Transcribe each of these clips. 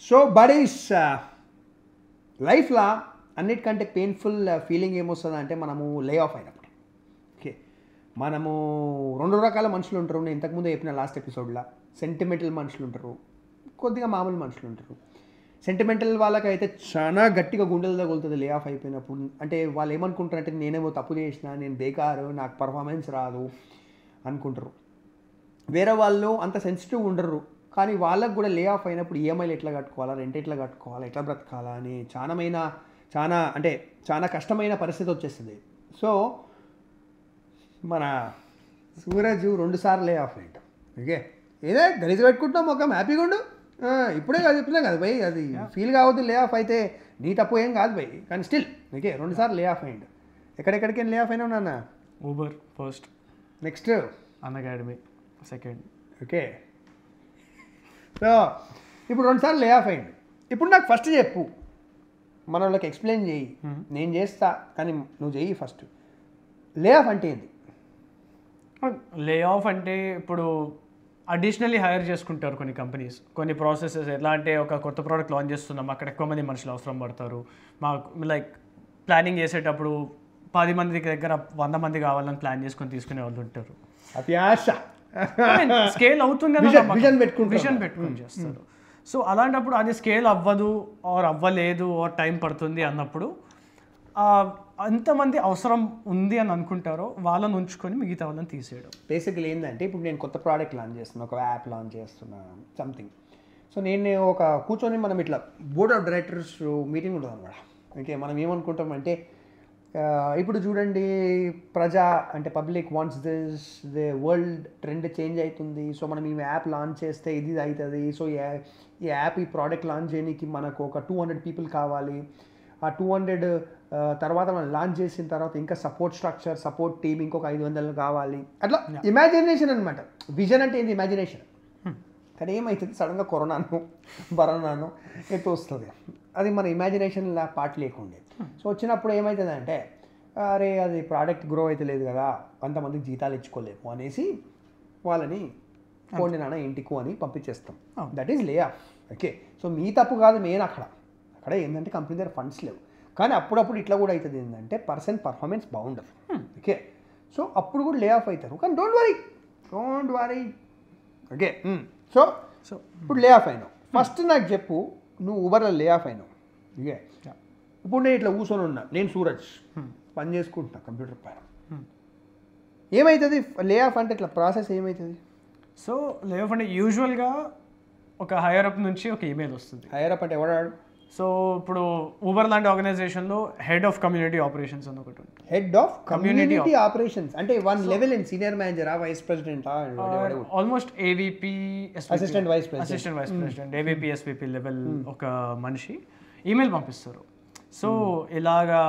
So buddies లైఫ్లో అన్నిటికంటే painful feeling ఏమొస్తుంది అంటే మనము లే ఆఫ్ అయినప్పుడు. ఓకే, మనము 2 రకాల మనుషులు ఉంటారు. నేను ఇంతకుముందు చెప్పిన లాస్ట్ ఎపిసోడ్లో సెంటిమెంటల్ మనుషులు ఉంటారు, కొద్దిగా మామూలు మనుషులు ఉంటారు. సెంటిమెంటల్ వాళ్ళకైతే చాలా గట్టిగా గుండెలు తగులుతుంది లే ఆఫ్ అయిపోయినప్పుడు. అంటే వాళ్ళు ఏమనుకుంటారంటే నేనేమో తప్పు చేసిన, నేను బేకారు, నాకు పర్ఫార్మెన్స్ రాదు అనుకుంటారు. వేరే వాళ్ళు అంత సెన్సిటివ్ ఉండరు, కానీ వాళ్ళకు కూడా లే ఆఫ్ అయినప్పుడు ఈఎంఐలు ఎట్లా కట్టుకోవాలా, రెంట్ ఎట్లా కట్టుకోవాలా, ఎట్లా బ్రతకాలా అని చాలా కష్టమైన పరిస్థితి వచ్చేస్తుంది. సో మన సూరజ్ 2 సార్లు లే ఆఫ్ అయ్యాం. ఓకే, ఏదే గలీజ్ పెట్టుకుంటున్నాం, ఒక హ్యాపీగా ఉండు, ఇప్పుడే కాదు చెప్తున్నాం కదా భయ్, అది ఫీల్ కావద్దు. లే ఆఫ్ అయితే నీ తప్పు ఏం కాదు భయ్, కానీ స్టిల్ ఓకే 2 సార్లు లే ఆఫ్ అయ్యిండు. ఎక్కడెక్కడికి లే ఆఫ్ అయినావు నాన్న? Uber first, next Unacademy second. Okay, so ఇప్పుడు 2 సార్లు లే ఆఫ్ అయ్యిండు. ఇప్పుడు నాకు ఫస్ట్ చెప్పు, మన వాళ్ళకి ఎక్స్ప్లెయిన్ చేయి. నేను చేస్తా కానీ నువ్వు చెయ్యి ఫస్ట్. లే ఆఫ్ అంటే ఏంది? లే ఆఫ్ అంటే ఇప్పుడు అడిషనల్లీ హైర్ చేసుకుంటారు కొన్ని కంపెనీస్, కొన్ని ప్రాసెసెస్. ఎలా అంటే ఒక కొత్త ప్రోడక్ట్ లాంచ్ చేస్తున్నాం, అక్కడ ఎక్కువ మంది మనుషులు అవసరం పడతారు. మాకు లైక్ ప్లానింగ్ చేసేటప్పుడు 10 మంది దగ్గర 100 మంది కావాలని ప్లాన్ చేసుకొని తీసుకునే వాళ్ళు ఉంటారు. అది ఆశ స్కేల్ అవుతుంది, విజన్ పెట్టుకొని చేస్తారు. సో అలాంటప్పుడు అది స్కేల్ అవ్వదు ఆర్ అవ్వలేదు ఆర్ టైం పడుతుంది అన్నప్పుడు అంతమంది అవసరం ఉంది అని అనుకుంటారో వాళ్ళని ఉంచుకొని మిగతా వాళ్ళని తీసేయడం. బేసిక్లీ ఏంటంటే ఇప్పుడు నేను కొత్త ప్రోడక్ట్ లాంచ్ చేస్తున్నా, ఒక యాప్ లాంచ్ చేస్తున్నా సంథింగ్. సో నేను ఒక కూర్చొని మనం ఇట్లా బోర్డ్ ఆఫ్ డైరెక్టర్స్ మీటింగ్ ఉంటుంది అనమాట. ఓకే, మనం ఏమనుకుంటామంటే ఇప్పుడు చూడండి, ప్రజా అంటే public wants this, the world trend change అవుతుంది. సో మనం ఈ యాప్ లాంచ్ చేస్తే ఇది అవుతుంది. సో ఈ యాప్ ఈ ప్రోడక్ట్ లాంచ్ చేయడానికి మనకు ఒక 200 పీపుల్ కావాలి. ఆ 200 తర్వాత మనం లాంచ్ చేసిన తర్వాత ఇంకా సపోర్ట్ టీమ్ ఇంకొక 500 కావాలి. అట్లా ఇమాజినేషన్ అనమాట. విజన్ అంటే ఏంది? ఇమాజినేషన్. కానీ ఏమవుతుంది, సడన్గా బరోనాను ఎట్టు వస్తుంది, అది మన ఇమాజినేషన్ పార్ట్ లేకుండే. సో వచ్చినప్పుడు ఏమవుతుందంటే, అరే అది ప్రోడక్ట్ గ్రో అయితే లేదు కదా, అంతమందికి జీతాలు ఇచ్చుకోలేము అనేసి వాళ్ళని పోండి నాన్న ఇంటికి అని పంపించేస్తాం. That is lay off. Okay, so మీ తప్పు కాదు, మెయిన్ అక్కడ ఏంటంటే కంపెనీ దగ్గర ఫండ్స్ లేవు. కానీ అప్పుడప్పుడు ఇట్లా కూడా అవుతుంది ఏంటంటే పర్ఫార్మెన్స్ బాగుండదు. ఓకే, సో అప్పుడు కూడా లే ఆఫ్ అవుతారు. కానీ డోంట్ వరీ. ఓకే, సో ఇప్పుడు లే ఆఫ్ అయినావు. ఫస్ట్ నాకు చెప్పు, నువ్వు ఊబర్లో లే ఆఫ్ అయినావు. ఓకే, ఇప్పుడు నేను ఇట్లా కూర్చొని ఉన్నా, నేను సూరజ్ పని చేసుకుంటున్నా కంప్యూటర్ పైన. ఏమవుతుంది లే ఆఫ్ అంటే ఇట్లా ప్రాసెస్ ఏమవుతుంది? సో లే ఆఫ్ అంటే యూజువల్గా ఒక హైయర్ అప్ నుంచి ఒక ఈమెయిల్ వస్తుంది. హైయర్ అప్ అంటే ఎవడాడు? సో ఇప్పుడు ఊబర్ లాంటి ఆర్గనైజేషన్లో హెడ్ ఆఫ్ కమ్యూనిటీ ఆపరేషన్స్ అని ఒకటి ఉంటుంది. హెడ్ ఆఫ్ కమ్యూనిటీ ఆపరేషన్స్ అంటే 1 లెవెల్ ఇన్ సీనియర్ మేనేజరా, వైస్ ప్రెసిడెంటా? Almost AVP, assistant vice president, AVP, SVP level ఒక మనిషి ఈమెయిల్ పంపిస్తారు. సో ఇలాగా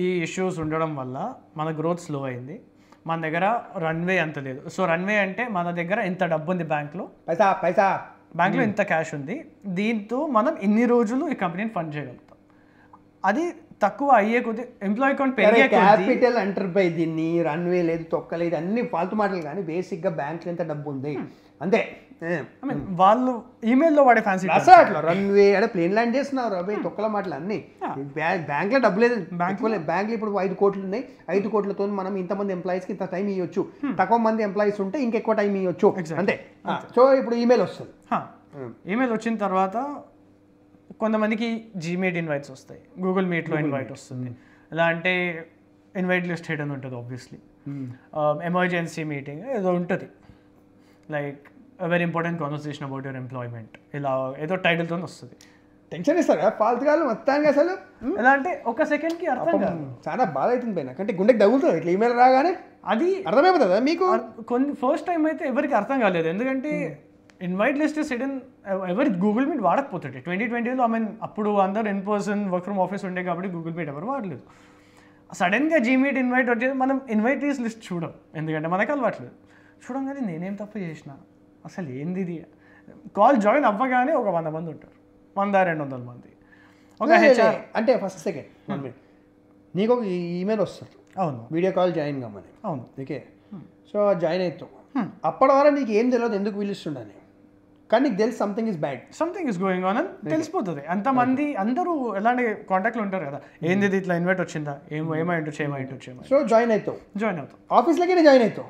ఈ ఇష్యూస్ ఉండడం వల్ల మన గ్రోత్ స్లో అయింది, మన దగ్గర రన్వే అంత లేదు. సో రన్వే అంటే మన దగ్గర ఇంత డబ్బు ఉంది బ్యాంక్లో, బ్యాంక్లో ఇంత క్యాష్ ఉంది, దీంతో మనం ఇన్ని రోజులు ఈ కంపెనీని ఫండ్ చేయగలుగుతాం. అది తక్కువ అయ్యే కొద్ది ఎంప్లాయీ అకౌంట్ పెరిగే క్యాపిటల్ అంటారు బై దీన్ని. రన్వే లేదు, తొక్కలేదు, అన్ని ఫాల్తు మాటలు. కానీ బేసిక్గా బ్యాంక్లో ఎంత డబ్బు ఉంది అంతే. ఐ మీన్ వాళ్ళు ఈమెయిల్లో వాడే ఫ్యాన్సీ అట్లా రన్వే అంటే ప్లేన్ ల్యాండ్ చేస్తున్నారు అబ్బాయి, తొక్కల మాటలు అన్ని. బ్యాంక్లో డబ్బు లేదు, బ్యాంక్లో ఇప్పుడు 5 కోట్లు ఉన్నాయి, 5 కోట్లతో మనం ఇంతమంది ఎంప్లాయీస్కి ఇంత టైం ఇవ్వచ్చు, తక్కువ మంది ఎంప్లాయీస్ ఉంటే ఇంకెక్కువ టైం ఇవ్వచ్చు అంతే. సో ఇప్పుడు ఈమెయిల్ వస్తుంది. ఈమెయిల్ వచ్చిన తర్వాత కొంతమందికి జీమీట్ ఇన్వైట్స్ వస్తాయి, గూగుల్ మీట్లో ఇన్వైట్ వస్తుంది. ఎలా అంటే ఇన్వైట్ లిస్ట్ హెడ్ అని ఉంటుంది ఆబ్వియస్లీ. ఎమర్జెన్సీ మీటింగ్ ఏదో ఉంటుంది, like very important conversation about your employment, ఇలా ఏదో టైటిల్తో వస్తుంది. టెన్షన్ ఇస్తారు కదా ఫాల్తుగాలు మొత్తానికి. అసలు ఎలా అంటే ఒక సెకండ్కి అర్థం కాదు, చాలా బాధ అవుతుంది పైన. అంటే గుండెకి తగులుతుంది ఇట్లా ఈమెయిల్ రాగానే. అది అర్థమైపోతుందా మీకు? కొన్ని ఫస్ట్ టైం అయితే ఎవరికి అర్థం కాలేదు, ఎందుకంటే ఇన్వైట్ లిస్ట్ సిడన్ ఎవరు గూగుల్ మీట్ వాడకపోతుంటే 2020లో. ఐ మీన్ అప్పుడు అందరు in person work from office ఉండే కాబట్టి గూగుల్ మీట్ ఎవరు వాడలేదు. సడన్గా జీమీట్ ఇన్వైట్ వచ్చేది, మనం ఇన్వైటీస్ లిస్ట్ చూడం ఎందుకంటే మనకు అలవాట్లేదు. చూడంగానే నేనేం తప్పు చేసిన, అసలు ఏంది ఇది. కాల్ జాయిన్ అవ్వగానే ఒక 100 మంది ఉంటారు, 100-200 మంది. ఒక హెచ్ఆర్ అంటే ఫస్ట్ సెకండ్ 1 minute నీకు ఒక ఈమెయిల్ వస్తుంది, అవును, వీడియో కాల్ జాయిన్ కమ్మని. అవును, ఓకే, సో జాయిన్ అవుతావు. అప్పటి వరకు నీకు ఏం తెలియదు ఎందుకు పిలుస్తుండని. కానీ నీకు తెలుసు something is bad. Something is going on అని తెలిసిపోతుంది. అంతమంది అందరూ ఎలాంటి కాంటాక్ట్లో ఉంటారు కదా, ఏంది ఇట్లా ఇన్వైట్ వచ్చిందా, ఏమైంటొచ్చు. సో జాయిన్ అవుతావు ఆఫీస్లోకి జాయిన్ అవుతావు.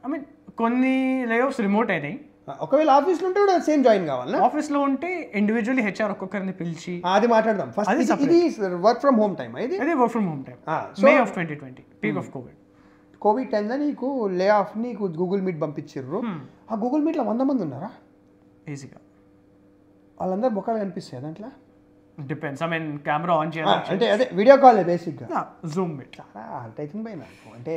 ఐ మీన్ కొన్ని లేఆఫ్స్ రిమోట్ అయినాయి. ఒకవేళ ఆఫీస్లో ఉంటే కూడా సేమ్ జాయిన్ కావాలా? ఆఫీస్లో ఉంటే ఇండివిజువల్లీ హెచ్ఆర్ ఒక్కొక్కరిని పిలిచి అది మాట్లాడదాం ఫస్ట్. ఇది వర్క్ ఫ్రమ్ హోమ్ టైం, ఇది work from home time, May of 2020 peak of Covid టైంలో నీకు లే ఆఫ్ నీకు గూగుల్ మీట్ పంపించారు. ఆ గూగుల్ మీట్లో 100 మంది ఉన్నారా ఈజీగా? వాళ్ళందరూ ముఖాలు కనిపిస్తాయి దాంట్లో? Depends. I mean camera on చేయాలి అంటే అదే వీడియో కాల్ బేసిక్గా. జూమ్ మీట్ చాలా హర్ట్ అవుతుంది పోయి నాకు. అంటే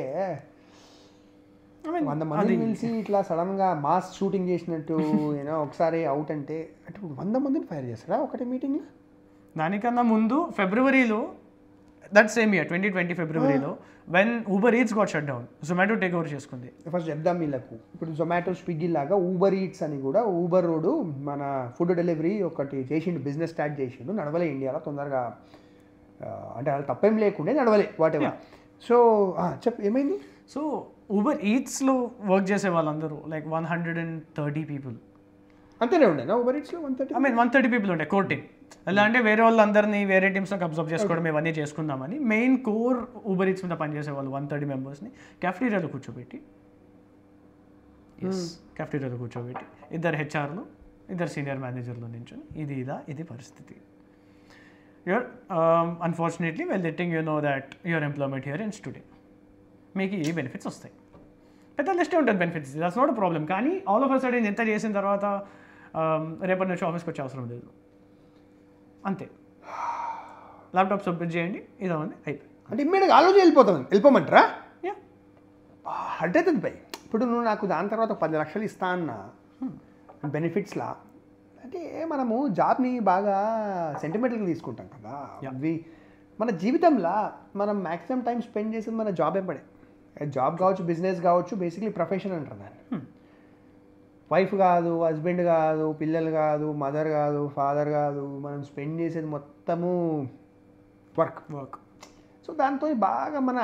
100 మంది పిలిచి ఇట్లా సడన్గా మాస్ షూటింగ్ చేసినట్టు ఒకసారి అవుట్ అంటే 100 మందిని ఫైర్ చేస్తారా ఒకటి మీటింగ్లో? దానికన్నా ముందు ఫిబ్రవరిలో, దట్ సేమ్ ఇయర్ 2020 ఫిబ్రవరిలో, when Uber eats got shut down, Zomato take over చేసుకుంది. ఫస్ట్ చెప్దాం వీళ్ళకు, ఇప్పుడు జొమాటో స్విగ్గీ లాగా ఊబర్ ఈట్స్ అని కూడా ఊబర్ రోడ్ మన ఫుడ్ డెలివరీ ఒకటి చేసిండు, బిజినెస్ స్టార్ట్ చేసిండు. నడవలే ఇండియాలో తొందరగా, అంటే వాళ్ళు తప్పేం లేకుండే నడవలే వాట్ ఎవర్. సో చెప్పు ఏమైంది? సో ఊబర్ ఈట్స్లో వర్క్ చేసే వాళ్ళందరూ లైక్ 130 పీపుల్ అంతేనే ఉండేనా ఊబర్ ఈట్స్లో? 130 ఐ మీన్ 130 పీపుల్ ఉండే కోర్ టీమ్. ఎలా అంటే వేరే వాళ్ళందరినీ వేరే టీమ్స్లోకి అబ్జర్వ్ చేసుకోవడం, ఇవన్నీ చేసుకుందామని మెయిన్ కోర్ ఊబర్ ఈట్స్ మీద పనిచేసే వాళ్ళు 130 మెంబర్స్ని క్యాఫ్టీరియాలో కూర్చోబెట్టి, ఇద్దరు హెచ్ఆర్లు, ఇద్దరు సీనియర్ మేనేజర్లు నించొని ఇది పరిస్థితి. Unfortunately well letting you know that your employment here ends today. మీకు ఈ బెనిఫిట్స్ వస్తాయి, పెద్ద లిస్టే ఉంటుంది benefits, that's not a problem. కానీ ఆల్ ఆఫ్ అ సడన్ ఎంత చేసిన తర్వాత రేపటి నుంచి ఆఫీస్కి వచ్చే అవసరం లేదు, అంతే. ల్యాప్టాప్ సబ్మిట్ చేయండి, ఇదవన్నీ అయిపోయి. అంటే ఇమ్మీడియట్గా ఆలోచన వెళ్ళిపోమంటారా? హర్ట్ అవుతుంది పై. ఇప్పుడు నువ్వు నాకు దాని తర్వాత 10 లక్షలు ఇస్తా అన్న బెనిఫిట్స్లా, అంటే మనము జాబ్ని బాగా సెంటిమెంటల్గా తీసుకుంటాం కదా. అవి మన జీవితంలో మనం మ్యాక్సిమం టైం స్పెండ్ చేసేది మన జాబ్ ఎంపడే. జాబ్ కావచ్చు, బిజినెస్ కావచ్చు, బేసిక్లీ ప్రొఫెషన్ అంటారు దాన్ని. వైఫ్ కాదు, హస్బెండ్ కాదు, పిల్లలు కాదు, మదర్ కాదు, ఫాదర్ కాదు, మనం స్పెండ్ చేసేది మొత్తము వర్క్. సో దాంతో బాగా మన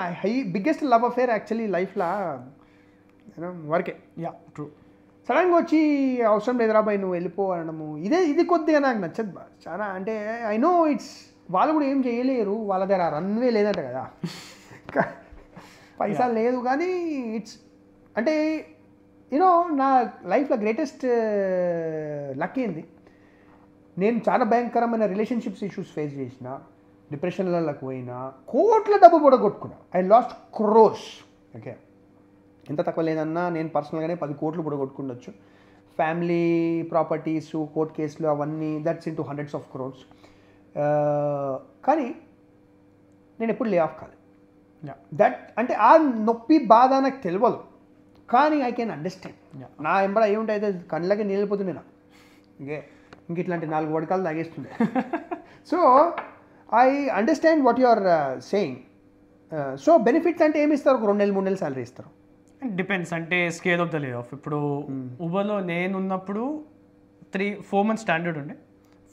బిగ్గెస్ట్ లవ్ అఫేర్ యాక్చువల్లీ లైఫ్లో వర్కే. ట్రూ. సడన్గా వచ్చి అవసరం లేదురా బాయ్ నువ్వు వెళ్ళిపో అనడము, ఇది కొద్దిగా నాకు నచ్చదు చాలా. అంటే ఐ నో ఇట్స్, వాళ్ళు కూడా ఏం చేయలేరు, వాళ్ళ దగ్గర రన్వే లేదంట కదా, పైసా లేదు. కానీ ఇట్స్ అంటే నా లైఫ్లో గ్రేటెస్ట్ లక్ ఏంది, నేను చాలా భయంకరమైన రిలేషన్షిప్స్ ఇష్యూస్ ఫేస్ చేసిన, డిప్రెషన్లకు పోయినా, కోట్ల డబ్బు పొడగొట్టుకున్నా. I lost crores. ఓకే, ఎంత తక్కువ లేదన్నా నేను పర్సనల్గానే 10 కోట్లు పొడగొట్టుకుండొచ్చు. ఫ్యామిలీ ప్రాపర్టీస్, కోర్ట్ కేసులు అవన్నీ, that's in to hundreds of crores. కానీ నేను ఎప్పుడు లే ఆఫ్ కాలేదు. దట్ అంటే ఆ నొప్పి బాధ నాకు తెలియదు, కానీ ఐ కెన్ అండర్స్టాండ్. నా ఎంబడ ఏముంటే అయితే కళ్ళకి నీళ్ళిపోతుండే నా, ఇంక ఇట్లాంటి 4 వడకాలు తాగేస్తుండే. So I understand what you are saying. So benefits అంటే ఏమి ఇస్తారు? ఒక 2 నెలలు 3 నెలలు సాలరీ ఇస్తారు. డిపెండ్స్, అంటే scale of the lay off. ఇప్పుడు ఊబర్లో నేను ఉన్నప్పుడు 4 months స్టాండర్డ్ ఉండే,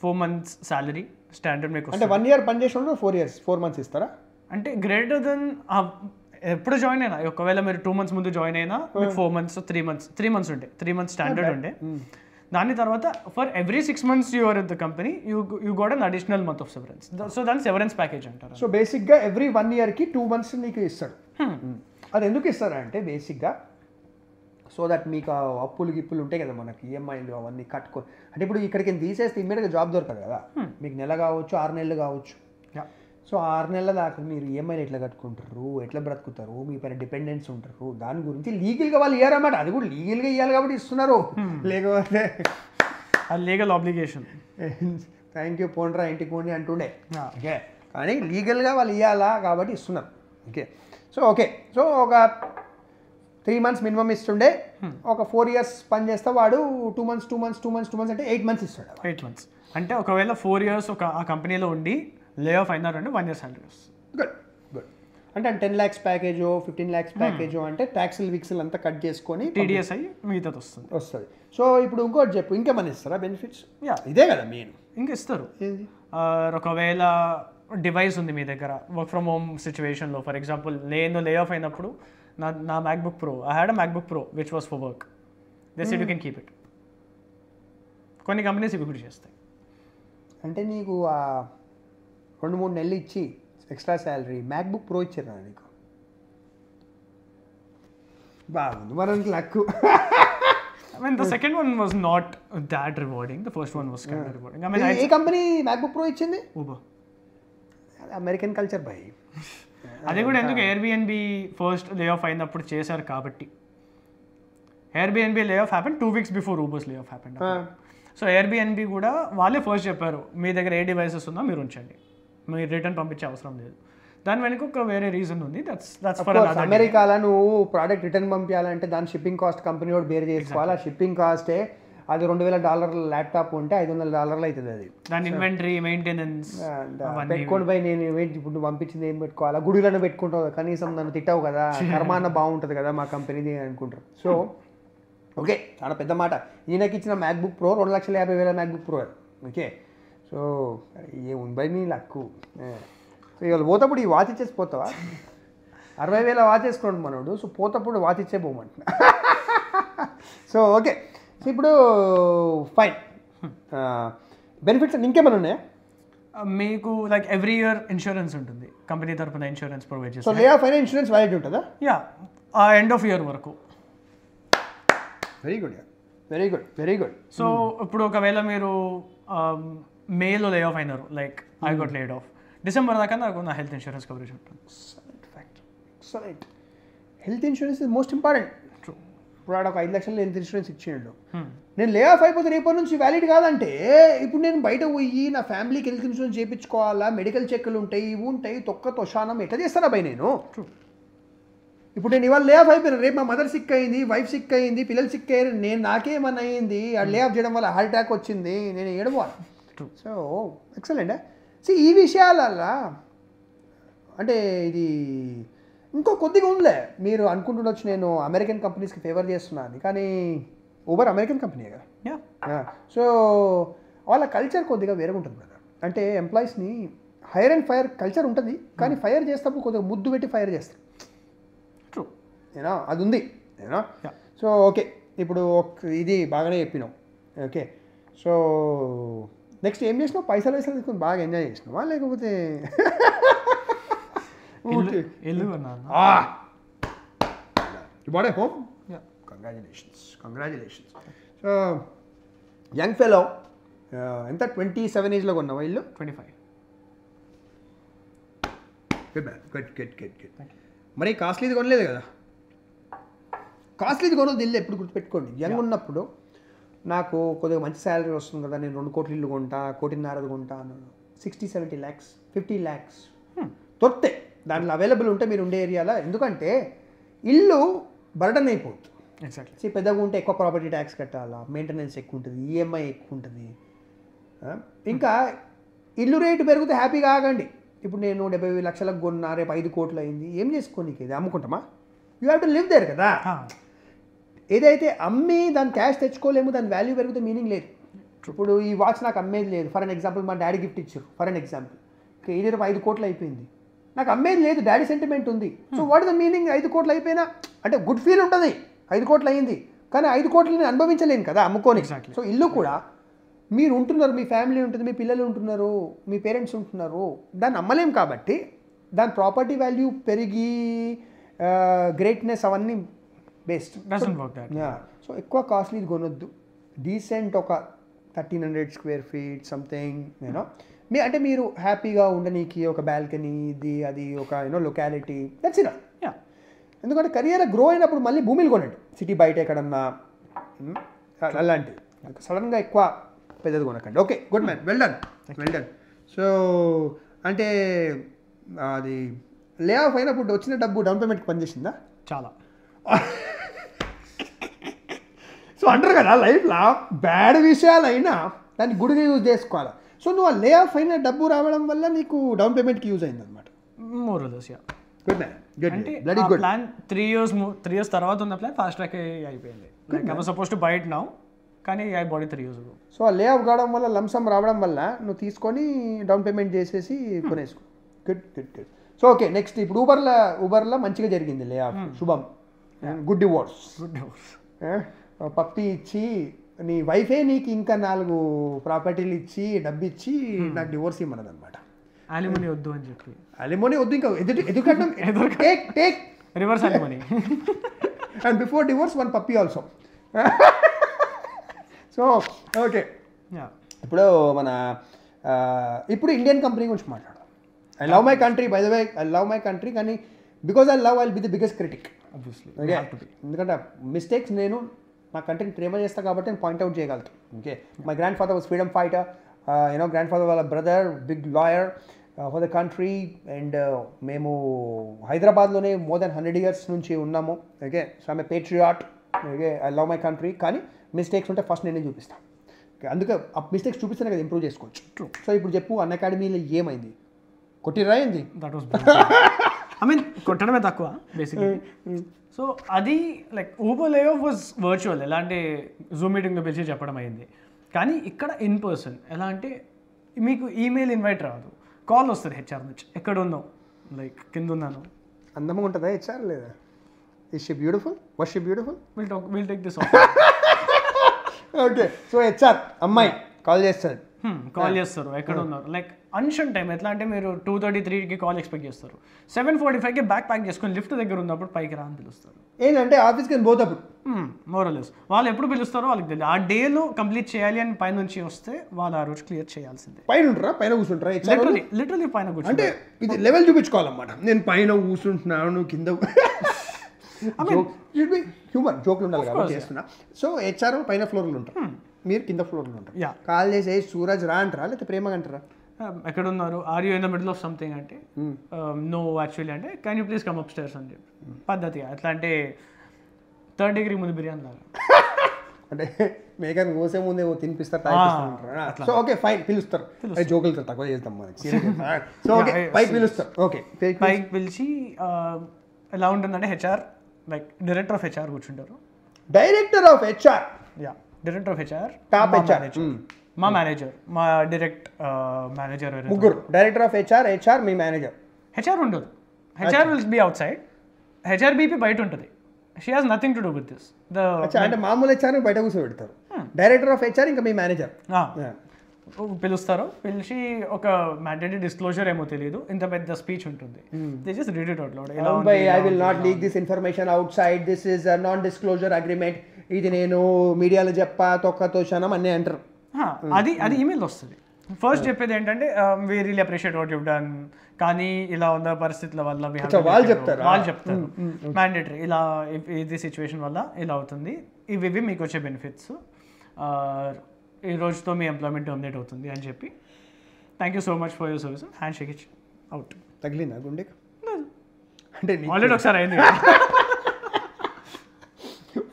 4 months సాలరీ స్టాండర్డ్ మీకు. అంటే 1 year పని చేసిన 4 months ఇస్తారా? అంటే గ్రేటర్ దెన్ ఎప్పుడు జాయిన్ అయినా, ఒకవేళ మీరు 2 months ముందు జాయిన్ అయినా మీకు 4 months 3 months ఉండే, 3 months స్టాండర్డ్ ఉండే. దాని తర్వాత for every 6 months you are at the company you got an additional month of severance. So దాన్ని సెవరెన్స్ ప్యాకేజ్ అంటారు. సో బేసిక్గా ఎవ్రీ 1 yearకి 2 months నీకు ఇస్తారు. అది ఎందుకు ఇస్తారంటే బేసిక్గా సో దట్ మీకు అప్పులు గిప్పులు ఉంటాయి కదా మనకి, ఈఎంఐలు అవన్నీ కట్టుకో. అంటే ఇప్పుడు ఇక్కడికి తీసేస్తే ఇమ్మీడియట్గా జాబ్ దొరకదు కదా, మీకు నెల కావచ్చు, 6 నెలలు కావచ్చు. సో 6 నెలల దాకా మీరు ఈఎంఐలు ఎట్లా కట్టుకుంటారు, ఎట్లా బ్రతుకుతారు, మీ పైన డిపెండెన్స్ ఉంటారు, దాని గురించి లీగల్గా వాళ్ళు ఇయ్యారన్నమాట. అది కూడా లీగల్గా ఇవ్వాలి కాబట్టి ఇస్తున్నారు, లేకపోతే లీగల్ ఆబ్లిగేషన్. థ్యాంక్ యూ పోండ్రా ఇంటికి పోండి అంటుండే. ఓకే, కానీ లీగల్గా వాళ్ళు ఇవ్వాలా కాబట్టి ఇస్తున్నారు. ఓకే, సో ఒక 3 months మినిమం ఇస్తుండే, ఒక 4 years పని చేస్తే వాడు 2 months అంటే 8 months ఇస్తాడు. 8 months అంటే ఒకవేళ 4 years ఆ కంపెనీలో ఉండి లే ఆఫ్ అయినారంటే 1 year salary వస్తుంది. గుడ్. అంటే 10 lakhs ప్యాకేజో 15 lakhs ప్యాకేజో అంటే ట్యాక్స్లు విక్స్లు అంతా కట్ చేసుకొని టీడీఎస్ అయ్యి మిగతాది వస్తుంది. సో ఇప్పుడు ఇంకోటి చెప్పు, ఇంకేమన్నా ఇస్తారా బెనిఫిట్స్? ఇదే కదా మెయిన్. ఇంకా ఇస్తారు. ఒకవేళ డివైస్ ఉంది మీ దగ్గర, వర్క్ ఫ్రమ్ హోమ్ సిచ్యువేషన్లో, ఫర్ ఎగ్జాంపుల్ నేను లే ఆఫ్ అయినప్పుడు నా MacBook Pro, I had a MacBook Pro which was for work. They said you can keep it. కొన్ని కంపెనీస్ ఇవి కూడా చేస్తాయి. అంటే నీకు 2-3 నెలలు ఇచ్చి ఎక్స్ట్రా శాలరీ మ్యాక్బుక్ ప్రో ఇచ్చారు నీకు. బాగుంది మనకి luck. I mean, the second one was not that rewarding. The first one was kind of rewarding. I mean, A company MacBook pro ఇచ్చింది? Uber. American culture by. అది కూడా ఎందుకు Airbnb first lay off అయినప్పుడు చేశారు కాబట్టి. Airbnb lay off happen 2 weeks before Uber's lay off happened. So Airbnb కూడా వాళ్ళే first చెప్పారు మీ దగ్గర ఏ డివైసెస్ ఉందో మీరు ఉంచండి, మీరు రిటర్న్ పంపించే అవసరం లేదు. దాని వెనక ఒక వేరే రీజన్ ఉంది. దట్స్ ఫర్ అమెరికాలో నువ్వు ప్రోడక్ట్ రిటర్న్ పంపించాలంటే దాని షిప్పింగ్ కాస్ట్ కంపెనీ వాడు బేర్ చేసుకోవాలి. ఆ షిప్పింగ్ కాస్టే అది $2,000 ల్యాప్టాప్ ఉంటే $500 అవుతుంది. అది దాని ఇన్వెంటరీ మెయింటెనెన్స్ పెట్టుకొని పోయి నేను ఇప్పుడు నువ్వు పంపించింది ఏం పెట్టుకోవాలా, గుడిలను పెట్టుకుంటావు కనీసం నన్ను తిట్టావు కదా, కర్మాన్న బాగుంటుంది కదా మా కంపెనీది అనుకుంటారు. సో ఓకే, చాలా పెద్ద మాట. ఈయనకి ఇచ్చిన MacBook pro 2,50,000 MacBook pro. Okay, so ఏముంది బై నీ లక్కు. సో ఇవాళ పోతప్పుడు ఈ వాచ్ ఇచ్చేసి పోతావా? 60,000 వాచ్ వేసుకోండి మనోడు. సో పోతప్పుడు వాచ్ ఇచ్చే పోమంటున్నా. సో ఓకే, సో ఇప్పుడు ఫైన్. బెనిఫిట్స్ ఇంకేమైనా ఉన్నాయా? మీకు లైక్ ఎవ్రీ ఇయర్ ఇన్సూరెన్స్ ఉంటుంది, కంపెనీ తరపున ఇన్సూరెన్స్ ప్రొవైడ్ చేస్తారు. సో లే ఆఫ్ అయినా ఇన్సూరెన్స్ వ్యాలిడ్ ఉంటుందా? యా, ఆ ఎండ్ ఆఫ్ ఇయర్ వరకు. Very good, very good, very good. So ఇప్పుడు ఒకవేళ మీరు మేలో లే ఆఫ్ అయినారు, like I got laid of, December దాకా నాకు నా హెల్త్ ఇన్సూరెన్స్ కవరేజ్ ఉంటుంది. Excellent. Health insurance is most important. ఇప్పుడు ఆడ ఒక 5 లక్షలు హెల్త్ ఇన్సూరెన్స్ ఇచ్చిండు. నేను లే ఆఫ్ అయిపోతే రేపటి నుంచి వ్యాలిడ్ కాదంటే ఇప్పుడు నేను బయట పోయి నా ఫ్యామిలీకి హెల్త్ ఇన్సూరెన్స్ చేయించుకోవాలా, మెడికల్ చెక్లు ఉంటాయి, ఇవి ఉంటాయి, తొక్క తొషానం ఎట్లా చేస్తారా బై నేను? ఇప్పుడు నేను ఇవాళ లే ఆఫ్ అయిపోయినా, రేపు మా మదర్ సిక్ అయింది, వైఫ్ సిక్ అయింది, పిల్లలు సిక్ అయ్యారు, నేను నాకేమన్నా అయ్యింది, ఆ లే ఆఫ్ చేయడం వల్ల హార్ట్ అటాక్ వచ్చింది, నేను ఏడవాలి. So excellent. సో ఈ విషయాలల్లా అంటే ఇది ఇంకో కొద్దిగా ఉందిలే. మీరు అనుకుంటుండొచ్చు నేను అమెరికన్ కంపెనీస్కి ఫేవర్ చేస్తున్నాను, కానీ ఊబర్ అమెరికన్ కంపెనీ కదా. సో వాళ్ళ కల్చర్ కొద్దిగా వేరే ఉంటుంది కదా. అంటే ఎంప్లాయీస్ని హైర్ అండ్ ఫైర్ కల్చర్ ఉంటుంది, కానీ ఫైర్ చేసేటప్పుడు కొద్దిగా ముద్దు పెట్టి ఫైర్ చేస్తారు. ట్రూ, ఏనా అది ఉంది ఏనా. సో ఓకే, ఇప్పుడు ఇది బాగానే చెప్పినావు. ఓకే, సో నెక్స్ట్ ఏం చేసినావు? పైసలు తీసుకుని బాగా ఎంజాయ్ చేసినావా లేకపోతే bought home? Congratulations. So young fellow ఎంత 27 ఏజ్లో కొన్నావా ఇల్లు? 25. Good man, good good good good. మరి కాస్ట్లీది కొనలేదు కదా? కాస్ట్లీది కొనొద్దు, ఇల్లు ఎప్పుడు గుర్తుపెట్టుకోండి. యంగ్ ఉన్నప్పుడు నాకు కొద్దిగా మంచి శాలరీ వస్తుంది కదా, నేను 2 కోట్ల ఇల్లు కొంటా, 1.5 కోటి కొంటా అన్నాను. 60-70 lakhs 50 lakhs దొరికితే దాంట్లో అవైలబుల్ ఉంటే మీరు ఉండే ఏరియాలో. ఎందుకంటే ఇల్లు బర్డన్ అయిపోతుంది. ఎగ్జాక్ట్లీ. పెద్దగా ఉంటే ఎక్కువ ప్రాపర్టీ ట్యాక్స్ కట్టాలా, మెయింటెనెన్స్ ఎక్కువ ఉంటుంది, ఈఎంఐ ఎక్కువ ఉంటుంది. ఇంకా ఇల్లు రేటు పెరిగితే హ్యాపీగా ఆగండి. ఇప్పుడు నేను 70 లక్షలకు కొన్నా, రేపు 5 కోట్లు అయింది, ఏం చేసుకోనికి? ఇది అమ్ముకుంటామా? You have to live there కదా. ఏదైతే అమ్మి దాని క్యాష్ తెచ్చుకోలేము, దాని వాల్యూ పెరిగితే మీనింగ్ లేదు. ఇప్పుడు ఈ వాచ్ నాకు అమ్మేది లేదు, ఫర్ అన్ ఎగ్జాంపుల్ మా డాడీ గిఫ్ట్ ఇచ్చారు, ఫర్ అన్ ఎగ్జాంపుల్. ఇది రేపు 5 కోట్లు అయిపోయింది, నాకు అమ్మేది లేదు, డాడీ సెంటిమెంట్ ఉంది. So what the meaning? 5 కోట్లు అయిపోయినా అంటే గుడ్ ఫీల్ ఉంటుంది, 5 కోట్లు అయింది, కానీ 5 కోట్లని అనుభవించలేను కదా అమ్ముకొని. సో ఇల్లు కూడా మీరు ఉంటున్నారు, మీ ఫ్యామిలీ ఉంటుంది, మీ పిల్లలు ఉంటున్నారు, మీ పేరెంట్స్ ఉంటున్నారు, దాన్ని అమ్మలేం కాబట్టి దాని ప్రాపర్టీ వాల్యూ పెరిగి గ్రేట్నెస్ అవన్నీ బెస్ట్. సో ఎక్కువ కాస్ట్లీది కొనొద్దు, డీసెంట్ ఒక 1300 square feet సంథింగ్ యూనో. అంటే మీరు హ్యాపీగా ఉండనీకి ఒక బాల్కనీ, ఇది అది ఒక లొకాలిటీ, దట్స్ ఇట్. ఎందుకంటే కెరియర్ గ్రో అయినప్పుడు మళ్ళీ భూమిలు కొనండి, సిటీ బయట ఎక్కడన్నా అలాంటివి. సడన్గా ఎక్కువ పెద్దది కొనకండి. Okay, good man, well done, well done. So అంటే అది లే ఆఫ్ అయినప్పుడు వచ్చిన డబ్బు డౌన్ పేమెంట్కి పనిచేసిందా? చాలా. సో అంటారు కదా లైఫ్లో బ్యాడ్ విషయాలైనా దాన్ని గుడిగా యూజ్ చేసుకోవాలి. సో నువ్వు ఆ లే ఆఫ్ అయిన డబ్బు రావడం వల్ల నీకు డౌన్ పేమెంట్కి యూజ్ అయింది అనమాట. Good man, good. Bloody good. Plan 3 years తర్వాత ఉన్న ప్లాన్ ఫాస్ట్ ట్రాక్ అయిపోయింది. Like I was supposed to buy it now, కానీ I bought 3 years ago. So ఆ లే ఆఫ్ కావడం వల్ల లంసమ్ రావడం వల్ల నువ్వు తీసుకొని డౌన్ పేమెంట్ చేసేసి కొనేసుకో. Good good good. So okay, next ఇప్పుడు ఊబర్లో మంచిగా జరిగింది లే ఆఫ్, శుభం, గుడ్ డివోర్స్. పప్పి ఇచ్చి నీ వైఫే నీకు ఇంకా 4 ప్రాపర్టీలు ఇచ్చి డబ్బు ఇచ్చి నాకు డివోర్స్ ఇమ్మన్నది అనమాట. అలిమనీ వద్దు అని చెప్పి. అలిమోని వద్దు, ఇంకా ఎదురుకట్నం take reverse alimony and before divorce 1 puppy also. So okay, ఇప్పుడు మన ఇప్పుడు ఇండియన్ కంపెనీ గురించి మాట్లాడదాం. I love my country, by the way I love my country, కానీ because I love I will be the biggest critic obviously. ఎందుకంటే mistakes నేను నా కంట్రీని ప్రేమ చేస్తాను కాబట్టి నేను పాయింట్అవుట్ చేయగలుగుతాను. Okay, my grandfather was freedom fighter, grandfather వాళ్ళ brother big lawyer for the country, and మేము హైదరాబాద్లోనే మోర్ దెన్ 100 years నుంచి ఉన్నాము. Okay, so I'm a Patriot. Okay, I love my country, కానీ మిస్టేక్స్ ఉంటే first నేనే చూపిస్తాను. Okay, అందుకే ఆ మిస్టేక్స్ చూపిస్తేనే కదా ఇంప్రూవ్ చేసుకోవచ్చు. సో ఇప్పుడు చెప్పు, అన్ అకాడమీలో ఏమైంది? కొట్టిరా ఏంది? దట్ వాస్ ఐ మీన్ కొట్టడమే తక్కువ బేసిక్లీ. సో అది like Uber lay of was virtual, ఎలా అంటే జూమ్ మీటింగ్లో పిలిచి చెప్పడం అయింది. కానీ ఇక్కడ ఇన్ పర్సన్ ఎలా అంటే మీకు ఈమెయిల్ ఇన్వైట్ రాదు, కాల్ వస్తుంది హెచ్ఆర్ నుంచి, ఎక్కడ ఉన్నావు, లైక్ కింద ఉన్నాను. అందంగా ఉంటుందా హెచ్ఆర్ లేదా? Is she beautiful? Was she beautiful? Will take this okay, so HR అమ్మాయి కాల్ చేస్తారు, కాల్ చేస్తారు, ఎక్కడ ఉన్నారు, లైక్ అన్షన్ టైం. ఎట్లా అంటే మీరు 2:33కి కాల్ ఎక్స్పెక్ట్ చేస్తారు, 7:45కి బ్యాక్ ప్యాక్ చేసుకొని లిఫ్ట్ దగ్గర ఉన్నప్పుడు పైకి రా అని పిలుస్తారు. ఏంటంటే ఆఫీస్కి నేను పోతప్పుడు మోరలెస్ వాళ్ళు ఎప్పుడు పిలుస్తారో వాళ్ళకి తెలియదు. ఆ డేలో కంప్లీట్ చేయాలి అని పైన నుంచి వస్తే వాళ్ళు ఆ రోజు క్లియర్ చేయాల్సిందే. పైన ఉంటారా, పైన కూర్చుంటారా? లిటరలీ పైన కూర్చో, అంటే ఇది లెవెల్ చూపించుకోవాలన్నమాట. నేను పైన కూర్చుంటున్నాను, కింద హ్యూమర్ జోక్లు ఉండాలి కాబట్టి చేస్తున్నా. సో హెచ్ఆర్ పైన ఫ్లోర్లు ఉంటారు, మీరు కింద ఫ్లోర్లో ఉంటారు. కాల్ చేసి సూరజ్ రా అంటారా, లేకపోతే ప్రేమగా అంటారా? ఎక్కడ ఉన్నారు, are you in the middle of something అంటే నో యాక్చువల్లీ అంటే can you please come upstairs అని చెప్పి పద్ధతిగా. ఎట్లా అంటే 3rd degree ముందు బిర్యానీ లాగా, అంటే మేకన్ కోసే ముందే తినిపిస్తారు. సో ఓకే ఫైన్, పిలుస్తారు, జోకులు తక్కువ చేస్తాం మనకి. సో ఓకే పైకి పిలుస్తారు. ఓకే పైకి పిలిచి ఎలా ఉంటుందంటే HR like director of HR కూర్చుంటారు. Director of HR, director of HR, top HR, మా మేనేజర్, మా డైరెక్ట్ మేనేజర్, ముగ్గురు. డైరెక్టర్ ఆఫ్ హెచ్ఆర్, హెచ్ఆర్ మీ మేనేజర్. హెచ్ఆర్ ఉండదు, HR will be outside, HR BP బయట ఉంటుంది. She has nothing to do with this. అంటే మామూలు HR బయట కూర్చోబెడతారు, డైరెక్టర్ ఆఫ్ హెచ్ఆర్ ఇంకా మీ మేనేజర్ పిలుస్తారు. పిలిచి ఒక మ్యాండేటరీ డిస్క్లోజర్ ఏమో తెలియదు, ఇంత పెద్ద స్పీచ్ ఉంటుంది. They just read it out loud. I will not leak this information out side, this is non disclosure agreement, ఇది నేను మీడియాలో చెప్పా తొక్కతో క్షణం అన్నీ అంటారు. అది ఈమెయిల్ వస్తుంది. ఫస్ట్ చెప్పేది ఏంటంటే we really appreciate what you done, కానీ ఇలా ఉన్న పరిస్థితుల వల్ల వాళ్ళు చెప్తారు మ్యాండేటరీ ఇలా ఇది సిచ్యువేషన్ వల్ల ఇలా అవుతుంది, ఇవి మీకు వచ్చే బెనిఫిట్స్, ఈ రోజుతో మీ ఎంప్లాయ్మెంట్ టర్మినేట్ అవుతుంది అని చెప్పి thank you so much for your service, hand shake ఇచ్చి అవుట్. తగిలిందా గుండె? అంటే ఆల్రెడీ ఒకసారి అయింది.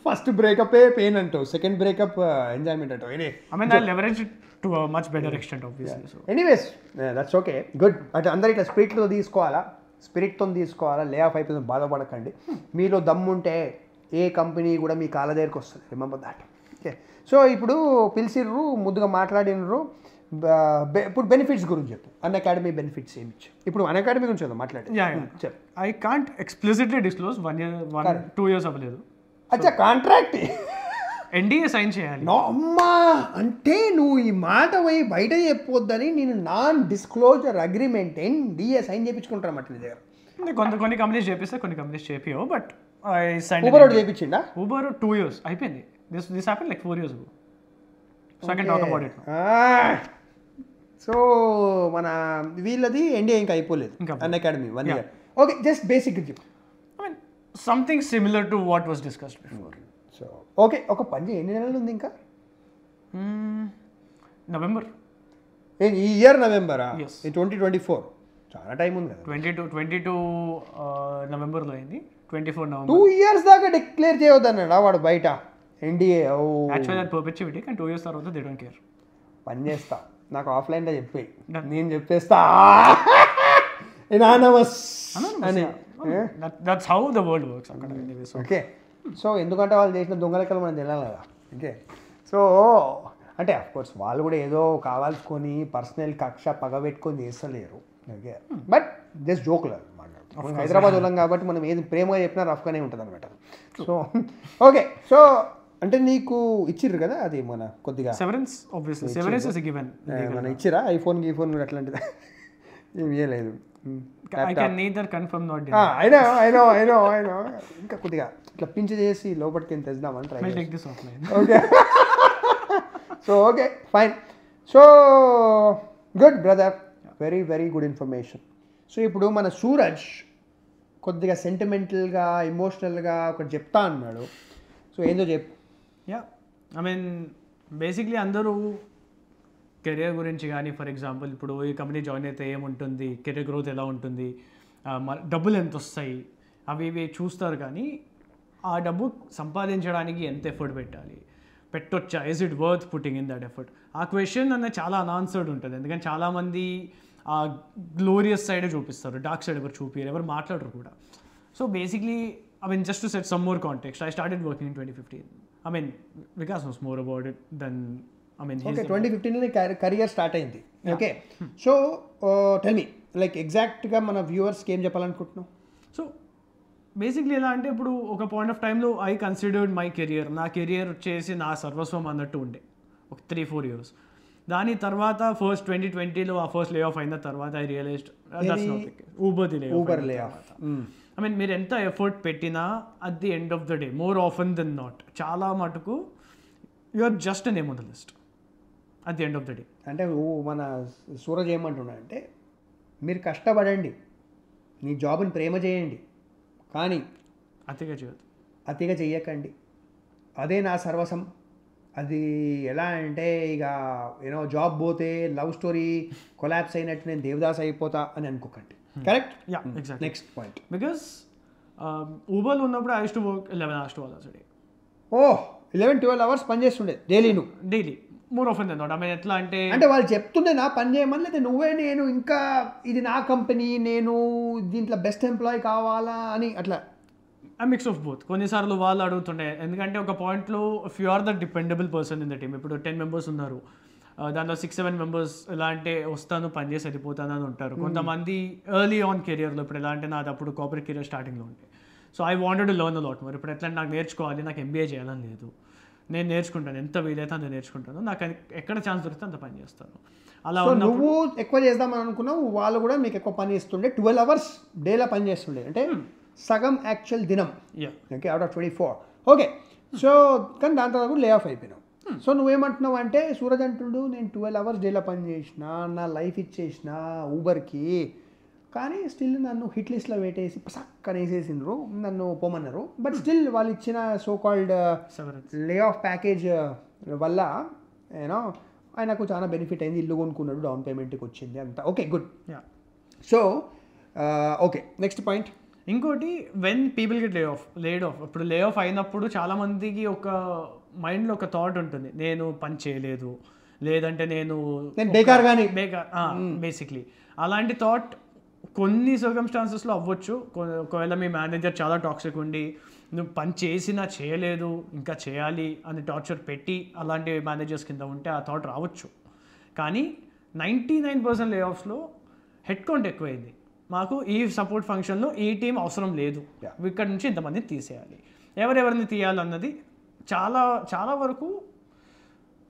ఫస్ట్ బ్రేకప్ పెయిన్ అంటావు, సెకండ్ బ్రేకప్ ఎంజాయ్మెంట్ అంటావు. I mean I leverage it to a much better extent obviously. So anyways that's okay, good. అంటే అందరూ ఇట్లా స్పిరిట్తో తీసుకోవాలా, లే ఆఫ్ అయిపోయింది బాధపడకండి. మీలో దమ్ముంటే ఏ కంపెనీ కూడా మీ కాళ్ళ దగ్గరికి వస్తుంది, రిమెంబర్ దాట్. ఓకే, సో ఇప్పుడు పిలిచిర్రు, ముద్దుగా మాట్లాడినరు. ఇప్పుడు బెనిఫిట్స్ గురించి చెప్పు, అన్ అకాడమీ బెనిఫిట్స్ ఏమి ఇచ్చారు? ఇప్పుడు అన్ అకాడమీ గురించి మాట్లాడి చెప్పు. I can't explicitly disclose 1 year 2 years అవ్వలేదు. అచ్చా, కాంట్రాక్ట్ ఎన్డీఏ సైన్ చేయాలి. అమ్మా, అంటే నువ్వు ఈ మాట పోయి బయట చెప్పొద్దని నేను non disclosure agreement NDA sign చేయించుకుంటారన్నమాట నీ దగ్గర. కొన్ని కంపెనీస్ చేపిస్తే కొన్ని కంపెనీస్ చేపియో, బట్ ఐ సైన్. ఊబర్ ఒకటి చేయించిండా? ఊబర్ 2 years అయిపోయింది. This happen like 4 years ago. So I can talk about it. So మన వీళ్ళది ఎన్డీఏ ఇంకా అయిపోలేదు, Unacademy 1 year. Okay, just basic చెప్పు. I mean something similar to what was discussed before. So okay, ఒక పని ఎన్ని నెలలు ఉంది ఇంకా? నవంబర్. ఈ ఇయర్ నవంబరా? 2024, చాలా టైం ఉంది కదా. 22 నవంబర్లో అయింది, 24 నవంబర్. 2 years దాకా డిక్లేర్ చేయొద్దన్నాడా వాడు బయట ఎన్డీఏ? యాక్చువల్లీ అది పర్పెచ్యువిటీ, కానీ 2 years తర్వాత దే డోంట్ కేర్. పని చేస్తా, నాకు ఆఫ్లైన్లో చెప్పి నేను చెప్పేస్తా అని. That's how the world works అక్కడ. ఓకే, సో ఎందుకంటే వాళ్ళు చేసిన దొంగ లెక్కలు మనం తెలియాలి కదా. ఓకే, సో అంటే అఫ్కోర్స్ వాళ్ళు కూడా ఏదో కావాల్సుకొని పర్సనల్ కక్ష పగబెట్టుకొని చేస్తలేరు. ఓకే, బట్ జస్ట్ జోక్లు మాట్లాడుతున్నాం. హైదరాబాద్ వాళ్ళం కాబట్టి మనం ఏది ప్రేమగా చెప్పినా రఫ్గానే ఉంటుంది అనమాట. సో ఓకే, సో అంటే నీకు ఇచ్చిర్రు కదా అది మన కొద్దిగా severance obviously severance is given మన ఇచ్చిరా ఐఫోన్ కూడా అట్లాంటిది ఏం చేయలేదు. I can neither confirm not అయినా ఇంకా కొద్దిగా ఇట్లా పించ్ చేసి లోపలికి తెద్దామని try take this offline. Okay so okay fine. So good brother, very very good information. So ఇప్పుడు మన సూరజ్ కొద్దిగా సెంటిమెంటల్గా ఎమోషనల్గా ఒకటి చెప్తా అన్నాడు. సో ఏందో చెప్పు. యా ఐ మీన్ బేసిక్లీ అందరూ కెరియర్ గురించి కానీ ఫర్ ఎగ్జాంపుల్ ఇప్పుడు ఈ కంపెనీ జాయిన్ అయితే ఏముంటుంది, కెరియర్ గ్రోత్ ఎలా ఉంటుంది, డబ్బులు ఎంత వస్తాయి అవి ఇవి చూస్తారు. కానీ ఆ డబ్బు సంపాదించడానికి ఎంత ఎఫర్ట్ పెట్టొచ్చా, is it worth putting in that effort? ఆ క్వశ్చన్ అనేది చాలా అన్ఆన్సర్డ్ ఉంటుంది. ఎందుకంటే చాలామంది ఆ గ్లోరియస్ సైడే చూపిస్తారు, డార్క్ సైడ్ ఎవరు చూపిస్తారు, ఎవరు మాట్లాడరు కూడా. So basically I mean, just to set some more context, I started working in 2015. I mean, Vikas knows more about it than, I mean, okay, 2015 career start అయింది. Okay so tell me like ఎగ్జాక్ట్గా మన వ్యూవర్స్కి ఏం చెప్పాలనుకుంటున్నావు? So basically ఎలా అంటే ఇప్పుడు ఒక point of టైంలో ఐ కన్సిడర్డ్ మై కెరియర్, నా కెరియర్ వచ్చేసి నా సర్వస్వం అన్నట్టు ఉండే ఒక 3-4 years. దాని తర్వాత ఫస్ట్ 2020లో ఆ ఫస్ట్ లే ఆఫ్ అయిన తర్వాత I realized Uber lay off. I mean మీరు ఎంత ఎఫర్ట్ పెట్టినా at the end of the day more often than not చాలా మటుకు you are just a name on the list at the end of the day. అంటే మన సూరజ్ ఏమంటున్నాడంటే మీరు కష్టపడండి, నీ జాబ్ని ప్రేమ చేయండి, కానీ అతిగా చెయ్యకండి. అదే నా సర్వసం. అది ఎలా అంటే ఇక యూనో జాబ్ పోతే లవ్ స్టోరీ కొలాప్స్ అయినట్టు నేను దేవదాస్ అయిపోతా అని అనుకోకండి. Correct? Yeah exactly. Next point, because ఊబర్లో ఉన్నప్పుడు I use to work 11 hours 12 hours a day. 11-12 hours పని చేస్తుండే daily more often than not. I mean ఎట్లా అంటే వాళ్ళు చెప్తుండే నా పని చేయమని, లేదా నువ్వే నేను ఇంకా ఇది నా కంపెనీ, నేను దీంట్లో బెస్ట్ ఎంప్లాయీ కావాలా అని అట్లా మిక్స్ ఆఫ్ బోత్. కొన్నిసార్లు వాళ్ళు అడుగుతుండే, ఎందుకంటే ఒక పాయింట్లో if you are the dependable person in the team, ఇప్పుడు 10 members ఉన్నారు, దాంట్లో 6-7 members ఎలా అంటే వస్తాను పని చేసి వెళ్ళిపోతాను అని ఉంటారు. కొంతమంది ఎర్లీ ఆన్ కెరియర్లో ఇప్పుడు ఎలా అంటే నాది అప్పుడు కార్పొరేట్ కెరియర్ స్టార్టింగ్లో ఉండే. So I wanted to learn a lot more. ఇప్పుడు ఎట్లా నాకు నేర్చుకోవాలి, నాకు MBA చేయాలని లేదు, నేను నేర్చుకుంటాను, ఎంత వీలైతే అంత నేర్చుకుంటాను, నాకు ఎక్కడ ఛాన్స్ దొరికితే అంత పని చేస్తాను. అలా నువ్వు ఎక్కువ చేద్దామని అనుకున్నావు, వాళ్ళు కూడా మీకు ఎక్కువ పని ఇస్తుండే. 12 hours డేలో పని చేస్తుండే, అంటే సగం యాక్చువల్ దినం. Okay, out of 24. Okay, so కానీ దాని తర్వాత కూడా లే ఆఫ్ అయిపోయినావు. సో నువ్వేమంటున్నావు అంటే సూరజ్ అంటుండు నేను 12 hours డేలో పని చేసిన, నా లైఫ్ ఇచ్చేసిన ఊబర్కి, కానీ స్టిల్ నన్ను హిట్ లిస్ట్లో పెట్టేసి పక్కన వేసేసిండ్రు, నన్ను పోమన్నారు. బట్ స్టిల్ వాళ్ళు ఇచ్చిన so called lay off package వల్ల యూనో ఆయనకు చాలా బెనిఫిట్ అయింది, ఇల్లు కొనుక్కున్నాడు, డౌన్ పేమెంట్కి వచ్చింది అంతా. Okay, good. So okay, next point. ఇంకోటి, when people get laid off ఇప్పుడు లే ఆఫ్ అయినప్పుడు చాలామందికి ఒక మైండ్లో ఒక థాట్ ఉంటుంది, నేను పని చేయలేదు, లేదంటే నేను బేకార్ బేసిక్లీ అలాంటి థాట్ కొన్ని సర్కమ్స్టాన్సెస్లో అవ్వచ్చు. ఒకవేళ మీ మేనేజర్ చాలా టాక్సిక్ ఉండి నువ్వు పని చేసినా చేయలేదు ఇంకా చేయాలి అని టార్చర్ పెట్టి అలాంటి మేనేజర్స్ కింద ఉంటే ఆ థాట్ రావచ్చు. కానీ 99% లే ఆఫ్స్లో హెడ్ కౌంట్ ఎక్కువైంది. మాకు ఈ సపోర్ట్ ఫంక్షన్లో ఈ టీం అవసరం లేదు, ఇక్కడ నుంచి ఇంతమందిని తీసేయాలి. ఎవరెవరిని తీయాలన్నది చాలా చాలా వరకు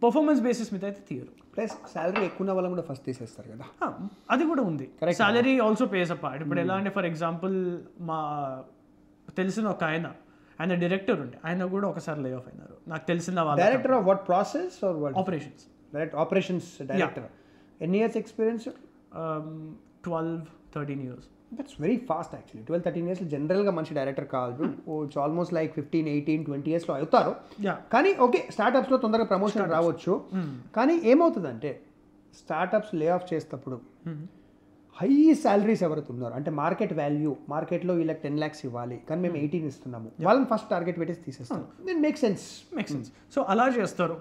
పర్ఫార్మెన్స్ బేసిస్ మీద అయితే తీయరు. ప్లస్ శాలరీ ఎక్కువ ఉన్న వాళ్ళని కూడా ఫస్ట్ తీసేస్తారు కదా, అది కూడా ఉంది. Salary also pays a part. ఇప్పుడు ఎలా అంటే ఫర్ ఎగ్జాంపుల్ మా తెలిసిన ఒక ఆయన డైరెక్టర్ ఉండే, ఆయన కూడా ఒకసారి లే ఆఫ్ అయినారు. నాకు తెలిసిన వాళ్ళు director of what process or what operations, operations director. ఎన్ని years experience? 12-13 years. That's very fast actually. 12-13 years జనరల్గా మంచి డైరెక్టర్ కాదు. ఇట్స్ ఆల్మోస్ట్ లైక్ 15-18-20 yearsలో అవుతారు. కానీ ఓకే, స్టార్టప్స్లో తొందరగా ప్రమోషన్ రావచ్చు. కానీ ఏమవుతుందంటే స్టార్టప్స్ లే ఆఫ్ చేసేటప్పుడు హై శాలరీస్ ఎవరైతే ఉన్నారో, అంటే మార్కెట్ వాల్యూ, మార్కెట్లో వీళ్ళకి 10 lakhs ఇవ్వాలి కానీ మేము 18 ఇస్తున్నాము, వాళ్ళని ఫస్ట్ టార్గెట్ పెట్టేసి తీసేస్తాం. Then make sense. సో అలా చేస్తారు.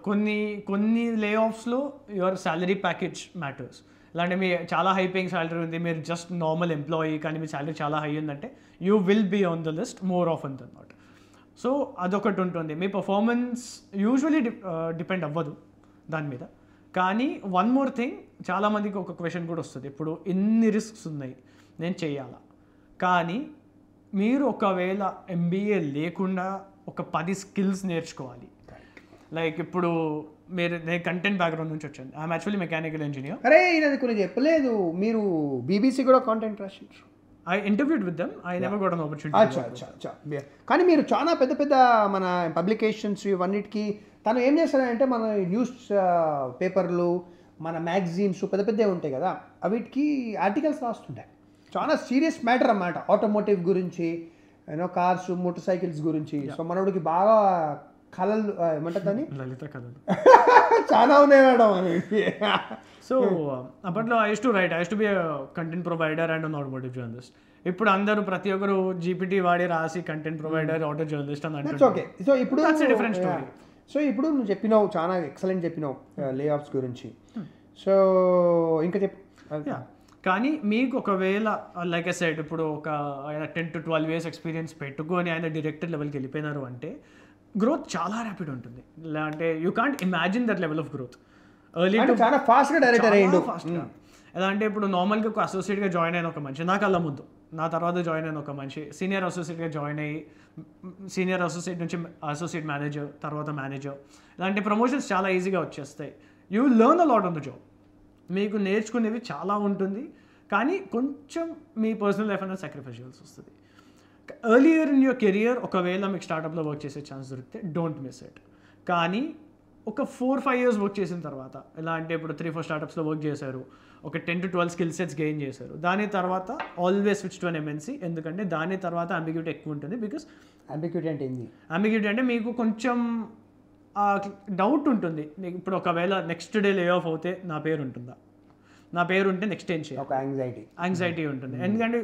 కొన్ని లే ఆఫ్స్లో యువర్ శాలరీ ప్యాకేజ్ మ్యాటర్స్. ఇలాంటి మీ చాలా హై పేయింగ్ శాలరీ ఉంది, మీరు జస్ట్ నార్మల్ ఎంప్లాయీ కానీ మీ శాలరీ చాలా హై ఉందంటే you will be on the list more often than not. So అదొకటి ఉంటుంది. మీ పర్ఫార్మెన్స్ యూజువలీ డిపెండ్ అవ్వదు దాని మీద. కానీ వన్ మోర్ థింగ్, చాలామందికి ఒక క్వశ్చన్ కూడా వస్తుంది, ఇప్పుడు ఇన్ని రిస్క్స్ ఉన్నాయి నేను చేయాలా, కానీ మీరు ఒకవేళ MBA లేకుండా ఒక 10 skills నేర్చుకోవాలి, లైక్ ఇప్పుడు నేను కంటెంట్ బ్యాక్గ్రౌండ్ నుంచి వచ్చాను. I'm actually mechanical engineer. అరే ఇది కొన్ని చెప్పలేదు, మీరు బీబీసీ కూడా కాంటెంట్ రాసిండ్రు. I interviewed with them, I never got an opportunity. అచ్చా. కానీ మీరు చాలా పెద్ద పెద్ద మన పబ్లికేషన్స్ ఇవన్నిటికీ తను ఏం చేస్తాడంటే మన న్యూస్ పేపర్లు, మన మ్యాగజైన్స్ పెద్ద పెద్దవి ఉంటాయి కదా, వీటికి ఆర్టికల్స్ రాస్తుంటాయి. చాలా సీరియస్ మ్యాటర్ అన్నమాట, ఆటోమోటివ్ గురించి, యూనో కార్స్, మోటార్ సైకిల్స్ గురించి. సో మనోడికి బాగా కళలు ఏమంటుందని లలిత కళలు చాలా ఉన్నాయి మేడం. సో అప్పట్లో I to be content provider and automotive journalist. ఇప్పుడు అందరూ ప్రతి ఒక్కరు జీపీటీ వాడి రాసి కంటెంట్ ప్రొవైడర్, ఆటో జర్నలిస్ట్ అని అంటారు. ఓకే. సో ఇప్పుడు డిఫరెంట్ స్టోరీ. సో ఇప్పుడు నువ్వు చెప్పినావు, చాలా ఎక్సలెంట్ చెప్పినావు లే ఆఫ్స్ గురించి. సో ఇంకా చెప్పు. కానీ మీకు ఒకవేళ లైక్ ఐ సెడ్ ఇప్పుడు ఒక 10 to 12 years ఎక్స్పీరియన్స్ పెట్టుకొని ఆయన డైరెక్టర్ లెవెల్కి వెళ్ళిపోయినారు అంటే గ్రోత్ చాలా ర్యాపిడ్ ఉంటుంది. అంటే you can't imagine that level of growth. Early చాలా ఫాస్ట్గా డైరెక్టర్ అయ్యిండు. ఎలా అంటే ఇప్పుడు నార్మల్గా ఒక అసోసియేట్గా జాయిన్ అయిన ఒక మనిషి, నా కళ్ళ ముందు నా తర్వాత జాయిన్ అయిన ఒక మనిషి సీనియర్ అసోసియేట్గా జాయిన్ అయ్యి సీనియర్ అసోసియేట్ నుంచి అసోసియేట్ మేనేజర్, తర్వాత మేనేజర్, ఇలాంటి ప్రమోషన్స్ చాలా ఈజీగా వచ్చేస్తాయి. You learn a lot on the job. మీకు నేర్చుకునేవి చాలా ఉంటుంది, కానీ కొంచెం మీ పర్సనల్ లైఫ్ అనేది సాక్రిఫైస్ చేయాల్సి వస్తుంది. ఎర్లియర్ ఇన్ యువర్ కెరియర్ ఒకవేళ మీకు స్టార్టప్లో వర్క్ చేసే ఛాన్స్ దొరికితే డోంట్ మిస్ ఇట్. కానీ ఒక 4-5 years వర్క్ చేసిన తర్వాత, ఎలా అంటే ఇప్పుడు 3-4 స్టార్టప్స్లో వర్క్ చేశారు, ఒక 10 to 12 స్కిల్ సెట్స్ గెయిన్ చేశారు, దాని తర్వాత always switch to an MNC. ఎందుకంటే దాని తర్వాత అంబిగ్యూటీ ఎక్కువ ఉంటుంది. బికాస్ అంబిగ్యూటీ అంటే ఏంది? అంబిగ్యూటీ అంటే మీకు కొంచెం డౌట్ ఉంటుంది. ఇప్పుడు ఒకవేళ నెక్స్ట్ డే లే ఆఫ్ అవుతే నా పేరు ఉంటుందా, నా పేరు ఉంటే నెక్స్ట్ ఏం చేయాలి, ఒక యాంగ్జైటీ ఉంటుంది. ఎందుకంటే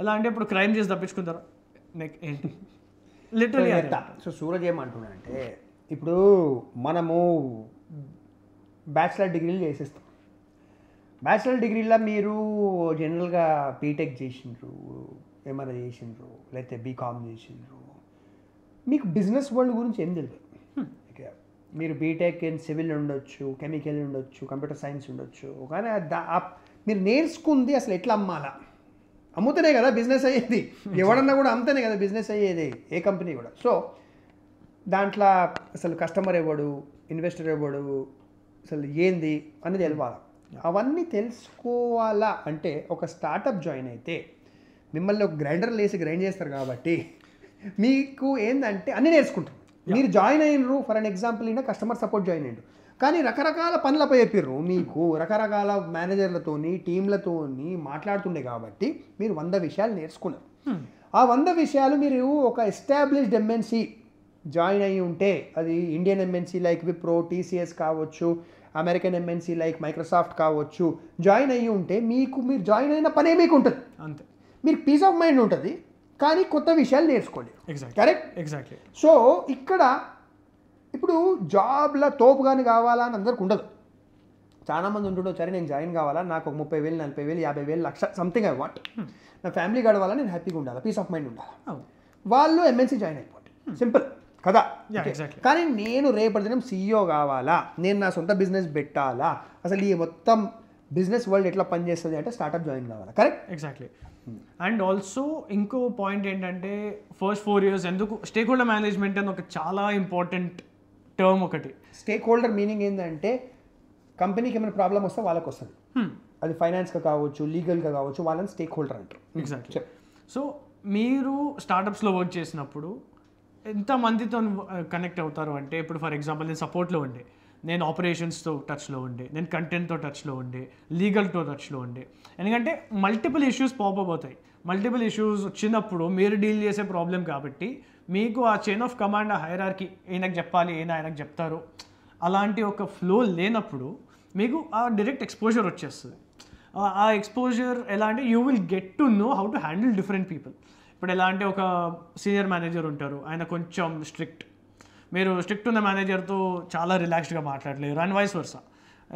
ఎలా అంటే ఇప్పుడు క్రైమ్ చేసి తప్పించుకుంటారు ఏంటి లిటరలీ. సో సూరజ్ ఏమంటున్నాడంటే, ఇప్పుడు మనము బ్యాచిలర్ డిగ్రీలు చేసేస్తాం. బ్యాచిలర్ డిగ్రీలో మీరు జనరల్గా బీటెక్ చేసిండ్రు, ఏమైనా చేసిండ్రు, లేకపోతే బీకామ్ చేసిండ్రు, మీకు బిజినెస్ వరల్డ్ గురించి ఏం తెలియదు. మీరు బీటెక్ ఇన్ సివిల్ ఉండొచ్చు, కెమికల్ ఉండొచ్చు, కంప్యూటర్ సైన్స్ ఉండొచ్చు, కానీ మీరు నేర్చుకుంది అసలు ఎట్లా అమ్మాలా, అమ్ముతేనే కదా బిజినెస్ అయ్యేది. ఎవడన్నా కూడా అమ్ముతేనే కదా బిజినెస్ అయ్యేది, ఏ కంపెనీ కూడా. సో దాంట్లో అసలు కస్టమర్ ఎవడు, ఇన్వెస్టర్ ఎవడు, అసలు ఏంది అనేది తెలియాలి. అవన్నీ తెలుసుకోవాలా అంటే ఒక స్టార్టప్ జాయిన్ అయితే మిమ్మల్ని ఒక గ్రైండర్ లేసి గ్రైండ్ చేస్తారు కాబట్టి మీకు ఏంటంటే అన్నీ నేర్చుకుంటారు. మీరు జాయిన్ అయినరు ఫర్ అన్ ఎగ్జాంపుల్ అయినా కస్టమర్ సపోర్ట్ జాయిన్ అయ్యిండు, కానీ రకరకాల పనులపై చెప్పిర్రు, మీకు రకరకాల మేనేజర్లతోని టీంలతోని మాట్లాడుతుండే కాబట్టి మీరు 100 విషయాలు నేర్చుకున్నారు. ఆ 100 విషయాలు మీరు ఒక ఎస్టాబ్లిష్డ్ ఎంఎన్సీ జాయిన్ అయ్యి ఉంటే, అది Indian MNC like Wipro, TCS కావచ్చు, అమెరికన్ ఎంఎన్సీ లైక్ మైక్రోసాఫ్ట్ కావచ్చు, జాయిన్ అయ్యి ఉంటే మీరు జాయిన్ అయిన పనే మీకు ఉంటుంది అంతే. మీకు పీస్ ఆఫ్ మైండ్ ఉంటుంది, కానీ కొత్త విషయాలు నేర్చుకోండి. Correct, exactly. సో ఇక్కడ ఇప్పుడు జాబ్లో తోపు కానీ కావాలా అని అందరికి ఉండదు. చాలామంది ఉంటుండో, సరే నేను జాయిన్ కావాలా, నాకు ఒక 30,000, 40,000, 50,000, లక్ష సంథింగ్ ఐ వాంట్, నా ఫ్యామిలీ గడవాలా, నేను హ్యాపీగా ఉండాలి, పీస్ ఆఫ్ మైండ్ ఉండాలి, వాళ్ళు ఎంఎన్సీ జాయిన్ అయిపోండి. సింపుల్ కదా. కానీ నేను రేపటి దినం సీఈఓ కావాలా, నేను నా సొంత బిజినెస్ పెట్టాలా, అసలు ఈ మొత్తం బిజినెస్ వరల్డ్ ఎట్లా పనిచేస్తుంది అంటే స్టార్టప్ జాయిన్ కావాలా. Correct, exactly. అండ్ ఆల్సో ఇంకో పాయింట్ ఏంటంటే ఫస్ట్ 4 years ఎందుకు స్టేక్ హోల్డర్ మేనేజ్మెంట్ అని ఒక చాలా ఇంపార్టెంట్ టర్మ్. ఒకటి స్టేక్ హోల్డర్ మీనింగ్ ఏంటంటే కంపెనీకి ఏమైనా ప్రాబ్లం వస్తే వాళ్ళకి వస్తుంది, అది ఫైనాన్స్గా కావచ్చు, లీగల్గా కావచ్చు, వాళ్ళని స్టేక్ హోల్డర్ అంటారు. ఎగ్జాక్ట్లీ. సో మీరు స్టార్టప్స్లో వర్క్ చేసినప్పుడు ఎంతమందితో కనెక్ట్ అవుతారు అంటే, ఇప్పుడు ఫర్ ఎగ్జాంపుల్ నేను సపోర్ట్లో ఉండే, నేను ఆపరేషన్స్తో టచ్లో ఉండే, నేను కంటెంట్తో టచ్లో ఉండే, లీగల్తో టచ్లో ఉండే. ఎందుకంటే మల్టిపుల్ ఇష్యూస్ పాపప్ అవుతాయి. మల్టిపుల్ ఇష్యూస్ వచ్చినప్పుడు మీరు డీల్ చేసే ప్రాబ్లం కాబట్టి మీకు ఆ చైన్ ఆఫ్ కమాండ్, ఆ హైరార్కీ, ఈయనకు చెప్పాలి, ఈయన ఆయనకు చెప్తారు, అలాంటి ఒక ఫ్లో లేనప్పుడు మీకు ఆ డైరెక్ట్ ఎక్స్పోజర్ వచ్చేస్తుంది. ఆ ఎక్స్పోజర్ ఎలా అంటే you will get to know how to handle different people. ఇప్పుడు ఎలా అంటే ఒక సీనియర్ మేనేజర్ ఉంటారు, ఆయన కొంచెం స్ట్రిక్ట్, మీరు స్ట్రిక్ట్ ఉన్న మేనేజర్తో చాలా రిలాక్స్డ్గా మాట్లాడలేరు. And vice versa.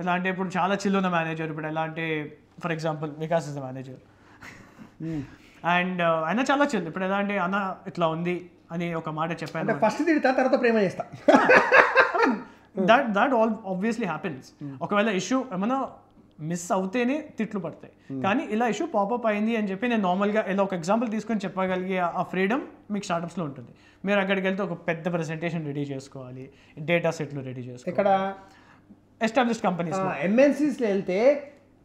ఎలా అంటే ఇప్పుడు చాలా చిల్ ఉన్న మేనేజర్, ఇప్పుడు ఎలా అంటే for example Vikas is the manager and ఆయన చాలా చిల్. ఇప్పుడు ఎలా అంటే అన్న ఇట్లా ఉంది అని ఒక మాట చెప్పాను, ఫస్ట్ తిడతా తర్వాత ప్రేమ చేస్తా, దట్ ఆబ్వియస్లీ హ్యాపెన్స్. ఒకవేళ ఇష్యూ ఏమైనా మిస్ అవుతేనే తిట్లు పడతాయి. కానీ ఇలా ఇష్యూ పాపప్ అయింది అని చెప్పి నేను నార్మల్గా ఇలా ఒక ఎగ్జాంపుల్ తీసుకొని చెప్పగలిగే ఆ ఫ్రీడమ్ మీకు స్టార్టప్స్లో ఉంటుంది. మీరు అక్కడికి వెళ్తే ఒక పెద్ద ప్రెజెంటేషన్ రెడీ చేసుకోవాలి, డేటా సెట్లు రెడీ చేసుకోవాలి. ఇక్కడ ఎస్టాబ్లిష్డ్ కంపెనీస్ ఎంఎన్సీస్లో వెళ్తే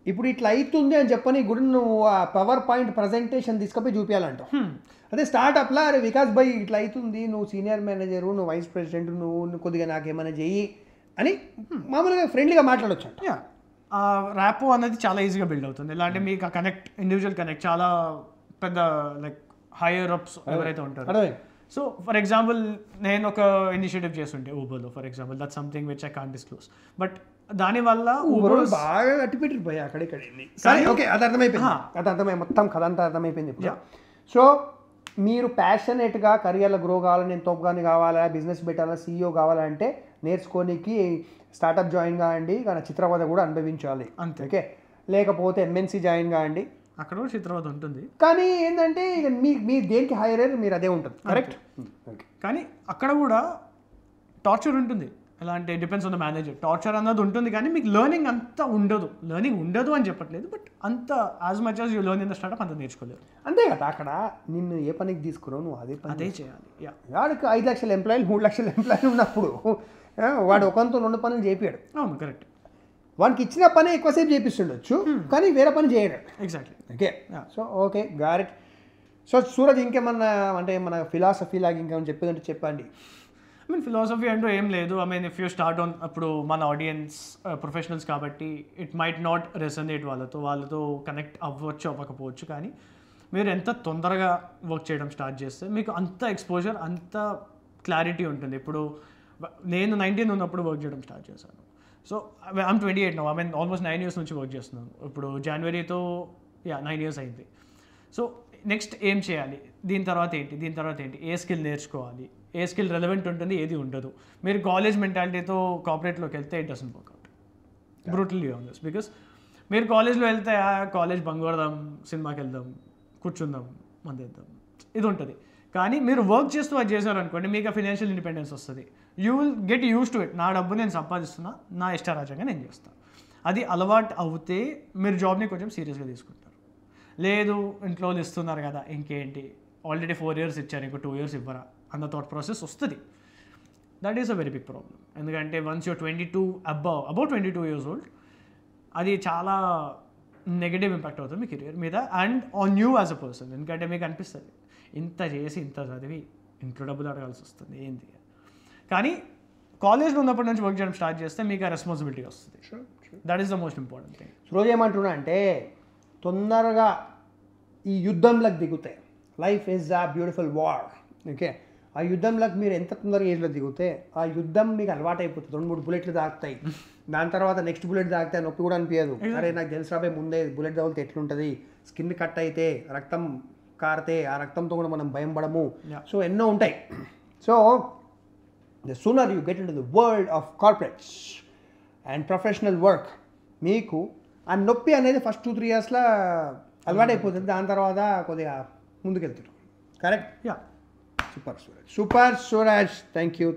ఇప్పుడు ఇట్లా అవుతుంది అని చెప్పని కూడా నువ్వు ఆ పవర్ పాయింట్ ప్రజెంటేషన్ తీసుకుపోయి చూపించాలంటావు. అదే స్టార్ట్అప్లా అరే వికాస్ భాయ్ ఇట్లా అవుతుంది, నువ్వు సీనియర్ మేనేజరు, నువ్వు వైస్ ప్రెసిడెంట్, నువ్వు కొద్దిగా నాకేమైనా చెయ్యి అని మామూలుగా ఫ్రెండ్లీగా మాట్లాడవచ్చు అంట. ర్యాపో అనేది చాలా ఈజీగా బిల్డ్ అవుతుంది. ఎలా అంటే మీకు ఆ కనెక్ట్, ఇండివిజువల్ కనెక్ట్ చాలా పెద్ద లైక్ హైయర్ అప్స్ ఎవరైతే ఉంటారో. సో ఫర్ ఎగ్జాంపుల్ నేను ఒక ఇనిషియేటివ్ చేస్తుంటే ఊబర్లో for example, that something which I can't disclose, but దానివల్ల ఊబర్ బాగా కట్టిపెట్టి పోయి అక్కడిక్కడ. ఓకే, అది అర్థమైపోయింది, అది అర్థమైంది, మొత్తం కథ అంతా అర్థమైపోయింది ఇప్పుడు. సో మీరు ప్యాషనేట్గా కెరియర్లో గ్రో కావాలని, నేను తోపుగాని కావాలా, బిజినెస్ పెట్టాలా, సీఈఓ కావాలంటే నేర్చుకోనికి స్టార్టప్ జాయిన్ కావండి, కానీ చిత్రవద కూడా అనుభవించాలి అంతే. ఓకే, లేకపోతే ఎంఎన్సీ జాయిన్ కావండి, అక్కడ కూడా చిత్రవద ఉంటుంది. కానీ ఏంటంటే ఇక మీ దేనికి హైయర్ మీరు అదే ఉంటుంది. కరెక్ట్. కానీ అక్కడ కూడా టార్చర్ ఉంటుంది. ఎలా అంటే depends on the manager. Torture అన్నది ఉంటుంది కానీ మీకు లెర్నింగ్ అంత ఉండదు. లెర్నింగ్ ఉండదు అని చెప్పట్లేదు, బట్ అంత as much as you learn in the startup అంత నేర్చుకోలేరు. అంతే కదా, అక్కడ నిన్ను ఏ పనికి తీసుకురావు, నువ్వు అదే చేయాలి. వాడికి 5 లక్షల ఎంప్లాయీలు 3 లక్షల ఎంప్లాయీలు ఉన్నప్పుడు వాడు ఒకంతో 2 పనులు చేపియాడు. అవును, కరెక్ట్. వానికి ఇచ్చిన పని ఎక్కువసేపు చేపిస్తుండొచ్చు, కానీ వేరే పని చేయడు. Exactly. Okay, so okay Garrett. So Suraj, ఇంకేమన్నా అంటే మన ఫిలాసఫీ లాగా ఇంకేమన్నా చెప్పేదంటే చెప్పండి. ఐ మీన్ ఫిలాసఫీ అంటూ ఏం లేదు. I mean if you start on, అప్పుడు మన ఆడియన్స్ ప్రొఫెషనల్స్ కాబట్టి ఇట్ మైట్ నాట్ రెసనేట్ వాళ్ళతో కనెక్ట్ అవ్వచ్చు అవ్వకపోవచ్చు, కానీ మీరు ఎంత తొందరగా వర్క్ చేయడం స్టార్ట్ చేస్తే మీకు అంత ఎక్స్పోజర్, అంత క్లారిటీ ఉంటుంది. ఇప్పుడు నేను 19 ఉన్నప్పుడు వర్క్ చేయడం స్టార్ట్ చేశాను. So I'm 28 now. I mean almost 9 years నుంచి వర్క్ చేస్తున్నాను. ఇప్పుడు జనవరితో 9 years అయింది. సో నెక్స్ట్ ఏం చేయాలి, దీని తర్వాత ఏంటి, ఏ స్కిల్ నేర్చుకోవాలి, ఏ స్కిల్ రెలవెంట్ ఉంటుంది, ఏది ఉండదు. మీరు కాలేజ్ మెంటాలిటీతో కార్పొరేట్లోకి వెళ్తే it doesn't work out, brutally on this. Because మీరు కాలేజ్లో వెళ్తే కాలేజ్ బంక్ కొడదాం, సినిమాకి వెళ్దాం, కూర్చుందాం, మందేద్దాం, ఇది ఉంటుంది. కానీ మీరు వర్క్ చేస్తూ అది చేశారనుకోండి, మీకు ఫైనాన్షియల్ ఇండిపెండెన్స్ వస్తుంది. You will get use to it. నా డబ్బు నేను సంపాదిస్తున్నా, నా ఇష్టారాజ్యంగా నేను చేస్తాను. అది అలవాటు అవుతే మీరు జాబ్ని కొంచెం సీరియస్గా తీసుకుంటారు. లేదు ఇంట్లో వాళ్ళు ఇస్తున్నారు కదా ఇంకేంటి, ఆల్రెడీ 4 years ఇచ్చారు, ఇంకో 2 years ఇవ్వరా అన్న థాట్ ప్రాసెస్ వస్తుంది. That is a very big problem. ఎందుకంటే once your 22 about 22 years old, అది చాలా నెగటివ్ ఇంపాక్ట్ అవుతుంది మీ కెరియర్ మీద and on you as a person. ఎందుకంటే మీకు అనిపిస్తుంది ఇంత చేసి ఇంత చదివి ఇంట్లో డబ్బులు అడగాల్సి వస్తుంది ఏంటి. కానీ కాలేజ్లో ఉన్నప్పటి నుంచి వర్క్ చేయడం స్టార్ట్ చేస్తే మీకు ఆ రెస్పాన్సిబిలిటీ వస్తుంది. That is the most important thing. రోజు ఏమంటున్నా అంటే తొందరగా ఈ యుద్ధంలోకి దిగుతాయి. Life is a beautiful war. Okay, ఆ యుద్ధంలోకి మీరు ఎంత తొందరగా ఏజ్లో దిగితే ఆ యుద్ధం మీకు అలవాటు అయిపోతుంది. 2-3 బుల్లెట్లు తాకుతాయి, దాని తర్వాత నెక్స్ట్ బుల్లెట్ తాకితే నొప్పి కూడా అనిపించదు. అరే నాకు తెలుసు రాబోయే ముందే బుల్లెట్ తగిలితే ఎట్లుంటుంది, స్కిన్ కట్ అయితే రక్తం కారితే ఆ రక్తంతో కూడా మనం భయం పడము. సో ఎన్నో ఉంటాయి. So the sooner you get in to the world of corporates and professional work, మీకు ఆ నొప్పి అనేది ఫస్ట్ 2-3 yearsలో అలవాటు అయిపోతుంది. దాని తర్వాత కొద్దిగా ముందుకెళ్తారు. Correct. Yeah, super Suraj, thank you.